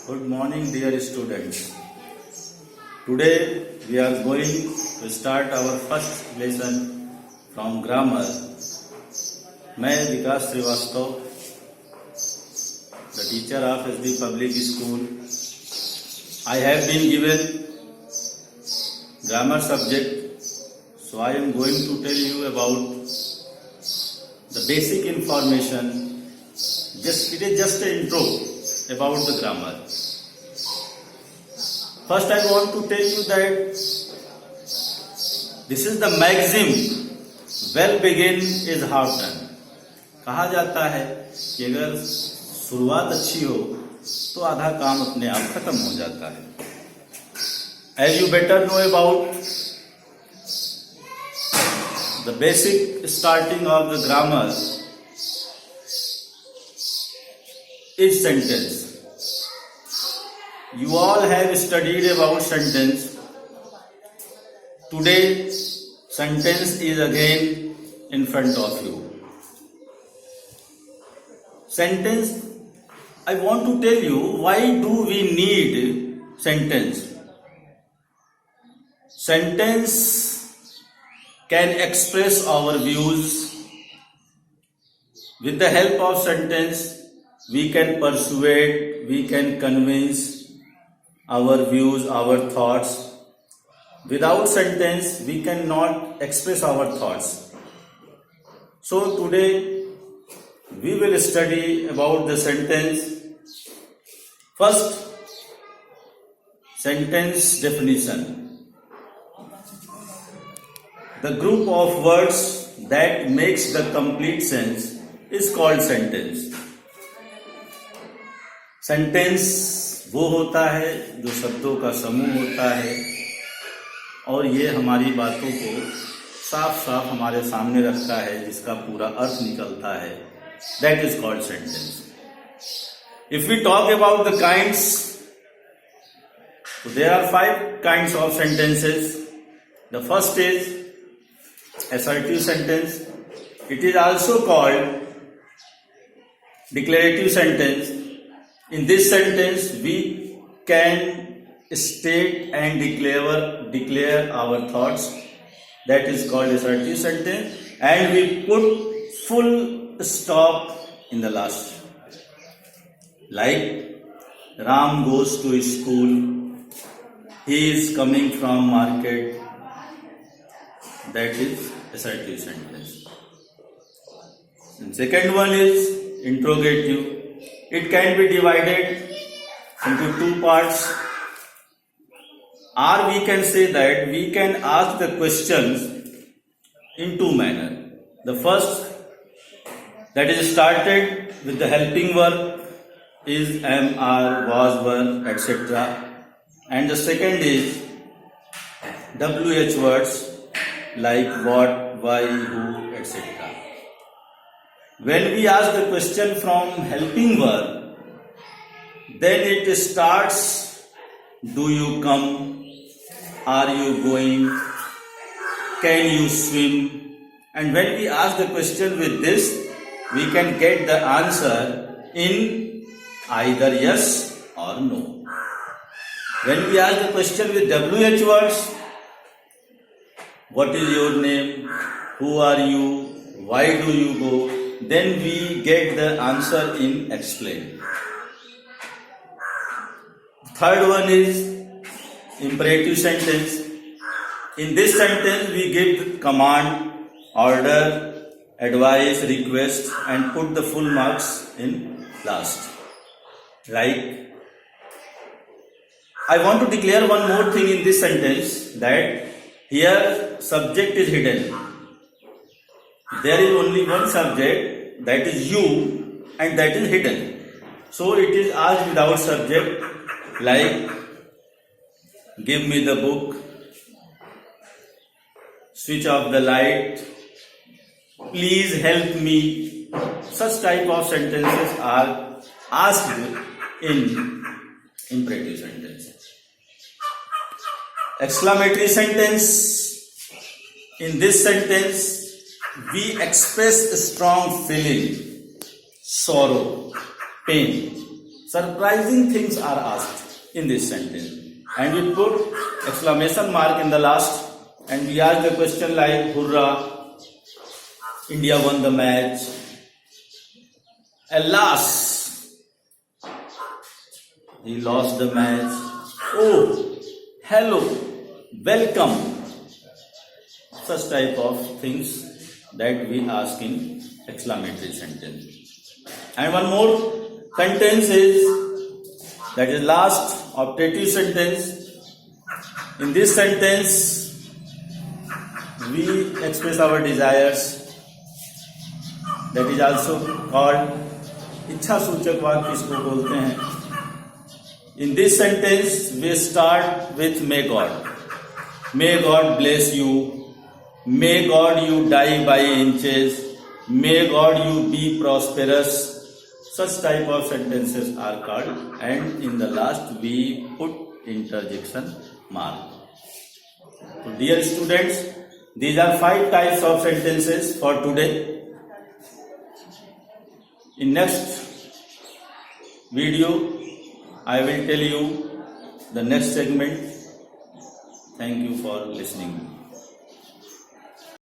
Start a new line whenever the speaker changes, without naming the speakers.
Good morning, dear students. Today we are going to start our first lesson from grammar. मैं विकास Srivastava, the teacher of SB Public School. I have been given grammar subject, so I am going to tell you about the basic information. It is just an intro about the grammar. First, I want to tell you that this is the maxim, well begin is half done. कहा जाता है कि अगर शुरुआत अच्छी हो तो आधा काम अपने आप खत्म हो जाता है. As you better know about the basic starting of the grammar is sentence. You all have studied about sentence. Today, sentence is again in front of you. Sentence, I want to tell you why do we need sentence. Sentence can express our views. With the help of sentence, we can persuade, we can convince our views, our thoughts. Without sentence, we cannot express our thoughts. So today, we will study about the sentence. First, sentence definition. The group of words that makes the complete sense is called sentence. Sentence वो होता है जो शब्दों का समूह होता है और ये हमारी बातों को साफ साफ हमारे सामने रखता है, जिसका पूरा अर्थ निकलता है. That is called sentence. If we talk about the kinds, there are 5 kinds of sentences. The first is assertive sentence. It is also called declarative sentence. In this sentence, we can state and declare our thoughts. That is called assertive sentence. And we put full stop in the last. Like, Ram goes to school. He is coming from market. That is assertive sentence. And second one is interrogative. It can be divided into 2 parts, or we can say that we can ask the questions in 2 manners. The first, that is started with the helping verb, is, am, are, was, were, etc. And the second is WH words like what, why, who, etc. When we ask the question from helping verb, then it starts, do you come, are you going, can you swim? And when we ask the question with this, we can get the answer in either yes or no. When we ask the question with WH words, what is your name, who are you, why do you go, then we get the answer in explain. Third one is imperative sentence. In this sentence, we give command, order, advice, request, and put the full marks in last. Like, I want to declare one more thing in this sentence, that here subject is hidden. There is only one subject, that is you, and that is hidden. So it is asked without subject, like, give me the book, switch off the light, please help me. Such type of sentences are asked in imperative sentence. Exclamatory sentence. In this sentence, we express a strong feeling, sorrow, pain. surprising things are asked in this sentence. And we put exclamation mark in the last, and we ask the question like, Hurrah, India won the match. Alas, he lost the match. Oh, hello, welcome. Such type of things that we ask in exclamatory sentence. And one more sentence is, that is last optative sentence. In this sentence, we express our desires. That is also called इच्छा सूचक वाक्य इसको बोलते हैं. In this sentence, we start with may God. May God bless you. May God you die by inches. May God you be prosperous. Such type of sentences are called, and in the last we put interjection mark. So dear students, these are 5 types of sentences for today. In next video, I will tell you the next segment. Thank you for listening.